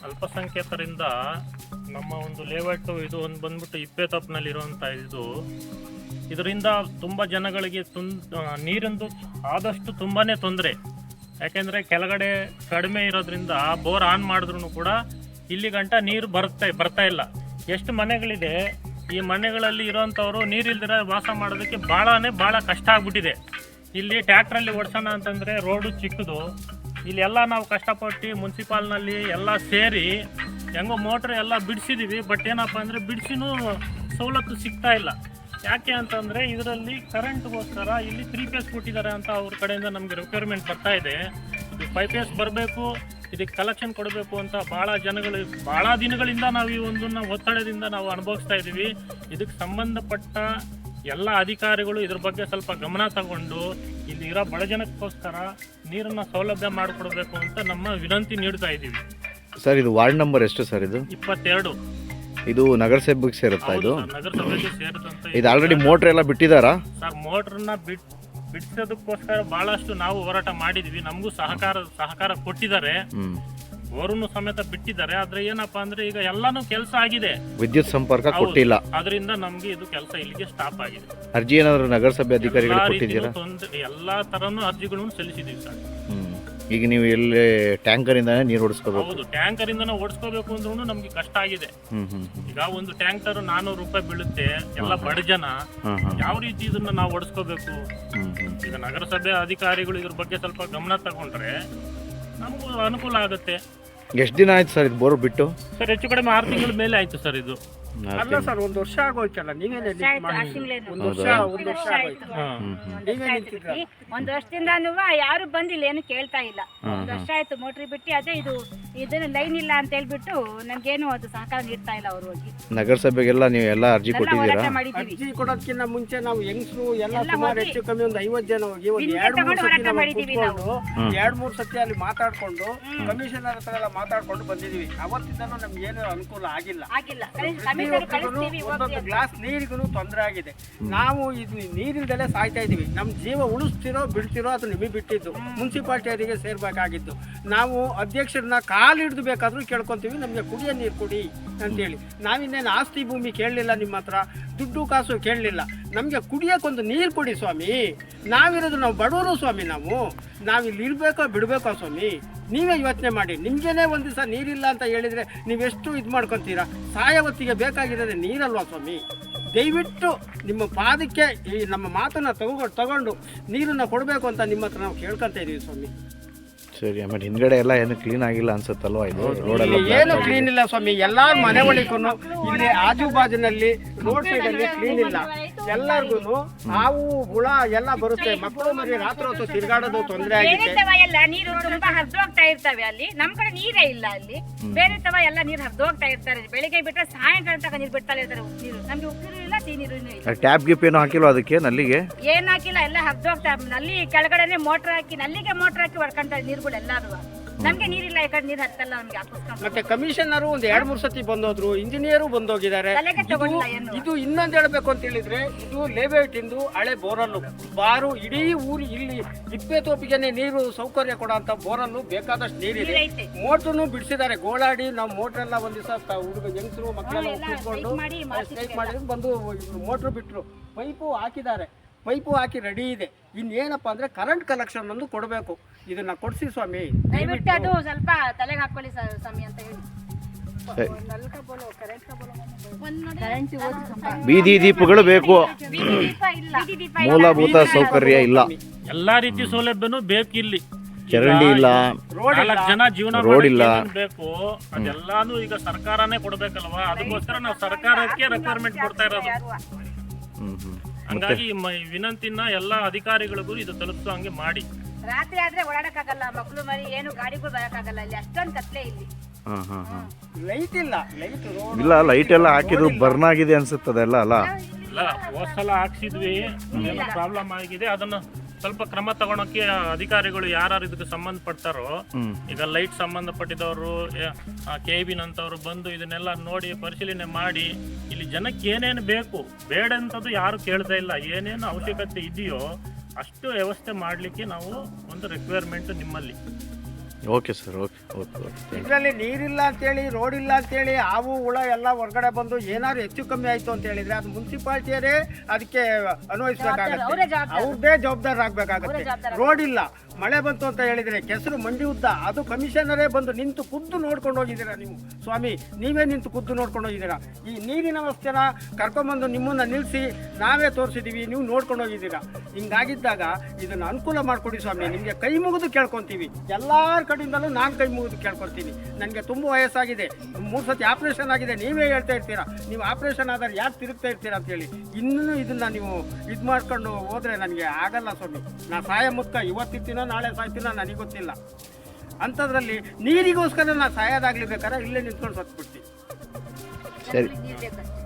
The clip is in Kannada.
ಅಲ್ಪಸಂಖ್ಯಾತರಿಂದ ನಮ್ಮ ಒಂದು ಲೇಔಟ್ ಇದು ಒಂದು ಬಂದ್ಬಿಟ್ಟು ಇಪ್ಪೇತಪ್ನಲ್ಲಿರುವಂಥ ಇದರಿಂದ ತುಂಬ ಜನಗಳಿಗೆ ನೀರಿಂದು ಆದಷ್ಟು ತುಂಬಾ ತೊಂದರೆ. ಯಾಕೆಂದರೆ ಕೆಳಗಡೆ ಕಡಿಮೆ ಇರೋದ್ರಿಂದ ಬೋರ್ ಆನ್ ಮಾಡಿದ್ರು ಕೂಡ ಇಲ್ಲಿ ಗಂಟ ನೀರು ಬರ್ತಾ ಇಲ್ಲ. ಎಷ್ಟು ಮನೆಗಳಿದೆ, ಈ ಮನೆಗಳಲ್ಲಿ ಇರೋವಂಥವ್ರು ನೀರಿಲ್ದಿರ ವಾಸ ಮಾಡೋದಕ್ಕೆ ಭಾಳ ಕಷ್ಟ ಆಗ್ಬಿಟ್ಟಿದೆ. ಇಲ್ಲಿ ಟ್ಯಾಕ್ಟ್ರಲ್ಲಿ ಓಡಿಸೋಣ ಅಂತಂದರೆ ರೋಡು ಚಿಕ್ಕದು, ಇಲ್ಲಿ ಎಲ್ಲ ನಾವು ಕಷ್ಟಪಟ್ಟು ಮುನ್ಸಿಪಾಲ್ನಲ್ಲಿ ಎಲ್ಲ ಸೇರಿ ಹೆಂಗೋ ಮೋಟ್ರ್ ಎಲ್ಲ ಬಿಡಿಸಿದ್ದೀವಿ. ಬಟ್ ಏನಪ್ಪ ಅಂದರೆ ಬಿಡಿಸಿನೂ ಸವಲತ್ತು ಸಿಗ್ತಾ ಇಲ್ಲ. ಯಾಕೆ ಅಂತಂದರೆ ಇದರಲ್ಲಿ ಕರೆಂಟ್ಗೋಸ್ಕರ ಇಲ್ಲಿ 3 ಫೇಸ್ ಕೊಟ್ಟಿದ್ದಾರೆ ಅಂತ ಅವ್ರ ಕಡೆಯಿಂದ ನಮಗೆ ರಿಕ್ವೈರ್ಮೆಂಟ್ ಬರ್ತಾ ಇದೆ. ಇದು 5 ಫೇಸ್ ಬರಬೇಕು, ಇದಕ್ಕೆ ಕಲೆಕ್ಷನ್ ಕೊಡಬೇಕು ಅಂತ ಭಾಳ ದಿನಗಳಿಂದ ನಾವು ಈ ಒಂದನ್ನು ಒತ್ತಡದಿಂದ ನಾವು ಅನುಭವಿಸ್ತಾ ಇದ್ದೀವಿ. ಇದಕ್ಕೆ ಸಂಬಂಧಪಟ್ಟ ಎಲ್ಲ ಅಧಿಕಾರಿಗಳು ಇದ್ರ ಬಗ್ಗೆ ಸ್ವಲ್ಪ ಗಮನ ತಗೊಂಡು ಇಲ್ಲಿ ಇರೋ ಬಡ ಜನಕ್ಕೋಸ್ಕರ ನೀರನ್ನು ಸೌಲಭ್ಯ ಮಾಡಿಕೊಡ್ಬೇಕು ಅಂತ ನಮ್ಮ ವಿನಂತಿ ನೀಡ್ತಾ ಇದ್ದೀವಿ. ಸರ್, ಇದು ವಾರ್ಡ್ ನಂಬರ್ ಎಷ್ಟು ಸರ್? ಇದು 22. ಇದು ನಗರಸಭೆಗೆ ಸೇರುತ್ತಾ? ಇದು ನಗರಸಭೆಗೆ ಸೇರುತ್ತಂತ. ಇದು ಆಲ್ರೆಡಿ ಮೋಟ್ರ್ ಎಲ್ಲ ಬಿಟ್ಟಿದ್ದಾರಾ ಸರ್? ಮೋಟ್ರನ್ನ ಬಿಡಿಸೋದಕ್ಕೋಸ್ಕರ ಬಹಳಷ್ಟು ನಾವು ಹೋರಾಟ ಮಾಡಿದ್ವಿ. ನಮಗೂ ಸಹಕಾರ ಕೊಟ್ಟಿದ್ದಾರೆ, ಬೋರನ್ನು ಸಮೇತ ಬಿಟ್ಟಿದ್ದಾರೆ. ಆದ್ರೆ ಏನಪ್ಪಾ ಅಂದ್ರೆ ಈಗ ಎಲ್ಲಾನು ಕೆಲಸ ಆಗಿದೆ, ವಿದ್ಯುತ್ ಸಂಪರ್ಕ ಕೊಟ್ಟಿಲ್ಲ. ಅದರಿಂದ ನಮ್ಗೆ ಇದು ಕೆಲಸ ಇಲ್ಲಿಗೆ ಸ್ಟಾಪ್ ಆಗಿದೆ. ಅರ್ಜಿ ಏನಾದ್ರು ನಗರಸಭೆ ಅಧಿಕಾರಿಗಳು ಕೊಟ್ಟಿದ್ದೀರಾ? ಎಲ್ಲಾ ತರನು ಅರ್ಜಿಗಳನ್ನು ಸಲ್ಲಿಸಿದೀವಿ ಸರ್. ಈಗ ನೀವು ಎಲ್ಲಿ ಟ್ಯಾಂಕರ್ ಇಂದಾನೆ ನೀರು ಓಡಿಸ್ಕೋಬೇಕು? ಹೌದು, ಟ್ಯಾಂಕರ್ ಇಂದಾನೆ ಓಡಿಸ್ಕೋಬೇಕು ಅಂದ್ರೂ ನಮ್ಗೆ ಕಷ್ಟ ಆಗಿದೆ. ಈಗ ಒಂದು ಟ್ಯಾಂಕರ್ 400 ರೂಪಾಯಿ ಬೀಳುತ್ತೆ. ಎಲ್ಲ ಬಡ ಜನ ಯಾವ ರೀತಿ ಇದನ್ನ ನಾವು ಓಡಿಸ್ಕೋಬೇಕು? ಈಗ ನಗರಸಭೆ ಅಧಿಕಾರಿಗಳು ಇದ್ರ ಬಗ್ಗೆ ಸ್ವಲ್ಪ ಗಮನ ತಗೊಂಡ್ರೆ ನಮಗೂ ಅನುಕೂಲ ಆಗುತ್ತೆ. ಎಷ್ಟು ದಿನ ಆಯ್ತು ಸರ್ ಇದು ಬೋರ್ ಬಿಟ್ಟು? ಸರ್, ಹೆಚ್ಚು ಕಡಿಮೆ 6 ತಿಂಗಳ ಮೇಲೆ ಆಯ್ತು ಸರ್. ಇದು ಅಲ್ಲ ಸರ್, 1 ವರ್ಷ ಆಗೋಯ್ತಲ್ಲ. ನೀವೇನೇ ಒಂದು ವರ್ಷ ಆಗೋಯ್ತು. ಒಂದು ವರ್ಷದಿಂದ ಯಾರು ಬಂದಿಲ್ಲ, ಏನು ಕೇಳ್ತಾ ಇಲ್ಲ. 1 ವರ್ಷ ಆಯ್ತು ಮೋಟ್ರಿ ಬಿಟ್ಟು. ಅದೇ ಇದನ್ನ ಲೈನ್ ಇಲ್ಲ ಅಂತ ಹೇಳ್ಬಿಟ್ಟು ನಮ್ಗೇನು ಅದು ಸಹಕಾರ ನೀಡ್ತಾ ಇಲ್ಲ. ಅವರು ಹೋಗಿ ನಗರಸಭೆಗೆಲ್ಲ ನೀವು ಎಲ್ಲ ಅರ್ಜಿ ಕೊಟ್ಟಿದ್ದೀರಾ? ಅರ್ಜಿ ಕೊಡೋದಕ್ಕಿಂತ ಮುಂಚೆ ನಾವು ಹೆಂಗಸರು ಎಲ್ಲ ಸುಮಾರು ಹೆಚ್ಚು ಕಮ್ಮಿ ಒಂದು 50 ಜನ ಹೋಗಿ ಒಂದು 2-3 ಸತಿ ಅಲ್ಲಿ ಮಾತಾಡ್ಕೊಂಡು ಕಮಿಷನರ್ ಹತ್ರ ಎಲ್ಲ ಮಾತಾಡ್ಕೊಂಡು ಬಂದಿದೀವಿ. ಅವತ್ತಿಂದನೂ ನಮ್ಗೆ ಏನು ಅನುಕೂಲ ಆಗಿಲ್ಲ. ಒಂದೊಂದು ಗ್ಲಾಸ್ ನೀರಿಗೂ ತೊಂದರೆ ಆಗಿದೆ. ನಾವು ಇದು ನೀರಿಲ್ದಲೇ ಸಾಯ್ತಾ ಇದೀವಿ. ನಮ್ಮ ಜೀವ ಉಳಿಸ್ತಿರೋ ಬಿಡ್ತಿರೋ ಅದು ನಿಮಗೆ ಬಿಟ್ಟಿದ್ದು, ಮುನ್ಸಿಪಾಲ್ಟಿಯವರಿಗೆ ಸೇರ್ಬೇಕಾಗಿದ್ದು. ನಾವು ಅಧ್ಯಕ್ಷರನ್ನ ಕಾಲು ಹಿಡಿದು ಬೇಕಾದ್ರೂ ಕೇಳ್ಕೊಂತೀವಿ, ನಮಗೆ ಕುಡಿಯೋ ನೀರು ಕೊಡಿ ಅಂತೇಳಿ. ನಾವಿನ್ನೇನು ಆಸ್ತಿ ಭೂಮಿ ಕೇಳಲಿಲ್ಲ, ನಿಮ್ಮ ಹತ್ರ ದುಡ್ಡು ಕಾಸು ಕೇಳಲಿಲ್ಲ. ನಮಗೆ ಕುಡಿಯೋಕ್ಕೊಂದು ನೀರು ಕೊಡಿ ಸ್ವಾಮಿ. ನಾವಿರೋದು ನಾವು ಬಡವರು ಸ್ವಾಮಿ. ನಾವಿಲ್ಲಿ ಇರಬೇಕೋ ಬಿಡಬೇಕೋ ಸ್ವಾಮಿ, ನೀವೇ ಯೋಚನೆ ಮಾಡಿ. ನಿಮಗೇನೆ ಒಂದು ದಿವಸ ನೀರಿಲ್ಲ ಅಂತ ಹೇಳಿದರೆ ನೀವೆಷ್ಟು ಇದು ಮಾಡ್ಕೊತೀರಾ? ಸಾಯವತ್ತಿಗೆ ಬೇಕಾಗಿರೋದೇ ನೀರಲ್ವಾ ಸ್ವಾಮಿ? ದಯವಿಟ್ಟು ನಿಮ್ಮ ಪಾದಕ್ಕೆ ಈ ನಮ್ಮ ಮಾತನ್ನು ತಗೊಂಡು ನೀರನ್ನು ಕೊಡಬೇಕು ಅಂತ ನಿಮ್ಮ ಹತ್ರ ನಾವು ಕೇಳ್ಕೊತ ಇದ್ದೀವಿ ಸ್ವಾಮಿ. ಸರಿ, ಆಮೇಲೆ ಹಿಂದ್ಗಡೆ ಎಲ್ಲ ಏನು ಕ್ಲೀನ್ ಆಗಿಲ್ಲ ಅನ್ಸುತ್ತಲ್ವಾ? ಇದು ರೋಡೆಲ್ಲ ಏನು ಕ್ಲೀನ್ ಇಲ್ಲ ಸ್ವಾಮಿ. ಎಲ್ಲಾ ಮನೆ ಒಳಗೂ ಇಲ್ಲಿ ಆಜು ಬಾಜಿನಲ್ಲಿ ರೋಡ್ ಸೈಡ್ ಅಲ್ಲಿ ಕ್ಲೀನ್ ಇಲ್ಲ. ಎಲ್ಲರಿಗೂ ಹಾವು ಹುಳ ಎಲ್ಲ ಬರುತ್ತೆ. ಮಕ್ಕಳು ಮರಿ ರಾತ್ರಿ ಹೊತ್ತು ತಿರುಗಾಡೋದು ತೊಂದರೆ ಆಗಿದೆ. ಎಲ್ಲ ನೀರು ತುಂಬಾ ಹರಿದೋಗ್ತಾ ಇರ್ತವೆ. ಅಲ್ಲಿ ನಮ್ ಕಡೆ ನೀರೇ ಇಲ್ಲ. ಅಲ್ಲಿ ಬೇರೆ ತವ ಎಲ್ಲ ನೀರು ಹರಿದೋಗ್ತಾ ಇರ್ತಾರೆ. ಬೆಳಿಗ್ಗೆ ಬಿಟ್ಟರೆ ಸಾಯಂಕಾಲ ತನಕ ನೀರು ಬಿಡ್ತಾ ಇರ್ತಾರೆ. ನೀರು ನಮ್ಗೆ ಉಪ್ಪು ಇಲ್ಲ, ಸಿಹಿ ನೀರು ಇಲ್ಲ. ಟ್ಯಾಪ್ ಗಿಪ್ ಏನು ಹಾಕಿಲ್ವಾ ಅದಕ್ಕೆ? ನಲ್ಲಿಗೆ ಏನ್ ಹಾಕಿಲ್ಲ, ಎಲ್ಲ ಹರಿದೋಗ್ತಾ. ನಲ್ಲಿ ಕೆಳಗಡೆ ಮೋಟರ್ ಹಾಕಿ, ನಲ್ಲಿಗೆ ಮೋಟರ್ ಹಾಕಿ ಹೊಡ್ಕೊಂತಾರೆ ನೀರು. ನಮ್ಗೆ ನೀರಿಲ್ಲ, ಯಾಕಂದ್ರೆ ನೀರು ಹತ್ತಲ್ಲ ನಮ್ಗೆ. ಮತ್ತೆ ಕಮಿಷನರ್ ಒಂದು 2-3 ಸತಿ ಬಂದೋದ್ರು, ಇಂಜಿನಿಯರು ಬಂದೋಗಿದ್ದಾರೆ. ಇದು ಇನ್ನೊಂದು ಹೇಳ್ಬೇಕು ಅಂತ ಹೇಳಿದ್ರೆ, ಇದು ಲೇಔಟ್ ಇಂದು ಹಳೆ ಬೋರಲ್ಲು ಬಾರು. ಇಡೀ ಊರು ಇಲ್ಲಿ ಇಪ್ಪೇತೋಪಿಗೆನೆ ನೀರು ಸೌಕರ್ಯ ಕೊಡೋ ಅಂತ ಬೋರಲ್ಲು ಬೇಕಾದಷ್ಟು ನೀರಿದೆ. ಮೋಟ್ರನ್ನು ಬಿಡಿಸಿದ್ದಾರೆ. ಗೋಳಾಡಿ ನಾವು ಮೋಟ್ರ್ ಎಲ್ಲ ಒಂದ್ ದಿವಸ ಹುಡುಗ ಹೆಂಗಸರು ಮಕ್ಕಳೆಲ್ಲ ಕೂತ್ಕೊಂಡು ಸ್ಟ್ರೈಕ್ ಮಾಡಿ ಬಂದು ಮೋಟ್ರ್ ಬಿಟ್ರು. ಪೈಪು ಹಾಕಿದ್ದಾರೆ, ಪೈಪು ಹಾಕಿ ರೆಡಿ ಇದೆ. ಇನ್ನೇನಪ್ಪ ಅಂದ್ರೆ ಕರೆಂಟ್ ಕಲೆಕ್ಷನ್ ಒಂದು ಕೊಡಬೇಕು. ಇದನ್ನ ಕೊಡ್ಸಿ ಸ್ವಾಮಿ, ದಯವಿಟ್ಟು ಅದು ಸ್ವಲ್ಪ ತಲೆಗೆ ಹಾಕೊಳ್ಳಿ ಸ್ವಾಮಿ ಅಂತ ಹೇಳಿ. ಬೀದಿ ದೀಪಗಳು ಬೇಕು, ಮೂಲಭೂತ ಸೌಕರ್ಯ ಇಲ್ಲ, ಎಲ್ಲಾ ರೀತಿ ಸೌಲಭ್ಯನೂ ಬೇಕು. ಇಲ್ಲಿ ಚರಂಡಿ ಇಲ್ಲ, 4 ಜನ ಜೀವನ ರೋಡ್ ಇಲ್ಲ ಬೇಕು. ಅದೆಲ್ಲಾನು ಈಗ ಸರ್ಕಾರನೇ ಕೊಡ್ಬೇಕಲ್ವಾ? ಅದಕ್ಕೋಸ್ಕರ ನಾವು ಸರ್ಕಾರಕ್ಕೆ ರಿಕ್ವೈರ್ಮೆಂಟ್ ಕೊಡ್ತಾ ಇರೋದು. ಹಂಗಾಗಿ ವಿನಂತಿನ ಎಲ್ಲ ಅಧಿಕಾರಿಗಳಿಗೂ ಇದು ತಲುಪಿಸೋ ಹಂಗೆ ಮಾಡಿ. ರಾತ್ರಿ ಆದ್ರೆ ಓಡಾಡಕ್ಕಾಗಲ್ಲ, ಮಕ್ಕಳು ಮರಿ ಏನು ಗಾಡಿಗೂ ಬರಕ್ಕಾಗಲ್ಲ. ಇಲ್ಲಿ ಅಷ್ಟೊಂದು ಕತ್ಲೆ. ಇಲ್ಲಿ ಲೈಟ್ ಇಲ್ಲ, ಲೈಟ್ ಇಲ್ಲ, ಲೈಟ್ ಎಲ್ಲ ಹಾಕಿದ್ರು ಬರ್ನ್ ಆಗಿದೆ ಅನ್ಸುತ್ತದೆ ಅಲ್ಲ? ಇಲ್ಲ, ಹೋದ್ಸಲ ಹಾಕ್ಸಿದ್ವಿ, ಏನೋ ಪ್ರಾಬ್ಲಮ್ ಆಗಿದೆ. ಅದನ್ನ ಸ್ವಲ್ಪ ಕ್ರಮ ತಗೊಳಕ್ಕೆ ಅಧಿಕಾರಿಗಳು ಯಾರು ಇದಕ್ಕೆ ಸಂಬಂಧಪಡ್ತಾರೋ, ಈಗ ಲೈಟ್ ಸಂಬಂಧಪಟ್ಟಿದವರು KBN ಅಂತವ್ರು ಬಂದು ಇದನ್ನೆಲ್ಲ ನೋಡಿ ಪರಿಶೀಲನೆ ಮಾಡಿ ಇಲ್ಲಿ ಜನಕ್ಕೆ ಏನೇನು ಬೇಕು ಬೇಡ ಅಂತದ್ದು ಯಾರು ಕೇಳ್ತಾ ಇಲ್ಲ. ಏನೇನು ಅವಶ್ಯಕತೆ ಇದೆಯೋ ಅಷ್ಟು ವ್ಯವಸ್ಥೆ ಮಾಡಲಿಕ್ಕೆ ನಾವು ಒಂದು ರಿಕ್ವೈರ್ಮೆಂಟ್ ನಿಮ್ಮಲ್ಲಿ. Okay sir, okay okay okay. ಇದರಲ್ಲಿ ನೀರಿಲ್ಲ ಅಂತೇಳಿ, ರೋಡ್ ಇಲ್ಲ ಅಂತೇಳಿ, ಹಾವು ಹುಳ ಎಲ್ಲ ಹೊರಗಡೆ ಬಂದು ಏನಾದ್ರು ಹೆಚ್ಚು ಕಮ್ಮಿ ಆಯಿತು ಅಂತ ಹೇಳಿದರೆ ಅದು ಮುನ್ಸಿಪಾಲ್ಟಿಯರೇ ಅದಕ್ಕೆ ಅನ್ವಯಿಸ್ಬೇಕಾಗತ್ತೆ, ಅವರೇ ಜವಾಬ್ದಾರ. ಅವ್ರದ್ದೇ ಜವಾಬ್ದಾರರಾಗಬೇಕಾಗತ್ತೆ. ರೋಡ್ ಇಲ್ಲ, ಮಳೆ ಬಂತು ಅಂತ ಹೇಳಿದರೆ ಕೆಸರು ಮಂಡಿ ಉದ್ದ, ಅದು ಕಮಿಷನರೇ ಬಂದು ನಿಂತು ಖುದ್ದು ನೋಡ್ಕೊಂಡು ಹೋಗಿದ್ದೀರಾ ನೀವು ಸ್ವಾಮಿ, ನೀವೇ ನಿಂತು ಖುದ್ದು ನೋಡ್ಕೊಂಡು ಹೋಗಿದ್ದೀರಾ. ಈ ನೀರಿನ ವ್ಯವಸ್ಥೆನ ಕರ್ಕೊಂಬಂದು ನಿಮ್ಮನ್ನು ನಿಲ್ಲಿಸಿ ನಾವೇ ತೋರಿಸಿದ್ದೀವಿ, ನೀವು ನೋಡ್ಕೊಂಡು ಹೋಗಿದ್ದೀರಾ. ಹಿಂಗಾಗಿದ್ದಾಗ ಇದನ್ನು ಅನುಕೂಲ ಮಾಡಿಕೊಡಿ ಸ್ವಾಮಿ, ನಿಮಗೆ ಕೈ ಮುಗಿದು ಕೇಳ್ಕೊತೀವಿ. ಎಲ್ಲರ ಕಡೆಯಿಂದಲೂ ನಾನು ಕೈ ಮುಗಿದು ಕೇಳ್ಕೊತೀನಿ. ನನಗೆ ತುಂಬ ವಯಸ್ಸಾಗಿದೆ, 3 ಸತಿ ಆಪ್ರೇಷನ್ ಆಗಿದೆ. ನೀವೇ ಹೇಳ್ತಾ ಇರ್ತೀರಾ, ನೀವು ಆಪ್ರೇಷನ್ ಆದ್ರೆ ಯಾಕೆ ತಿರುಗ್ತಾ ಇರ್ತೀರಾ ಅಂತೇಳಿ. ಇನ್ನೂ ಇದನ್ನು ನೀವು ಇದು ಮಾಡ್ಕೊಂಡು ಹೋದರೆ ನನಗೆ ಆಗಲ್ಲ ಸ್ವಾಮಿ. ನಾನು ಸಾಯ ಮುತ್ಕ ಇವತ್ತಿರ್ತೀನೋ ನಾಳೆ ಸಾಯ್ತೀನೋ ನನಗೆ ಗೊತ್ತಿಲ್ಲ. ಅಂಥದ್ರಲ್ಲಿ ನೀರಿಗೋಸ್ಕರ ನಾನು ಸಾಯೋದಾಗ್ಲಿ ಬೇಕಾದ್ರೆ ಇಲ್ಲೇ ನಿಂತ್ಕೊಂಡು ಸತ್ಬಿಡ್ತೀನಿ. ಸರಿ ನೀರ್ ಬೇಕಷ್ಟೇ.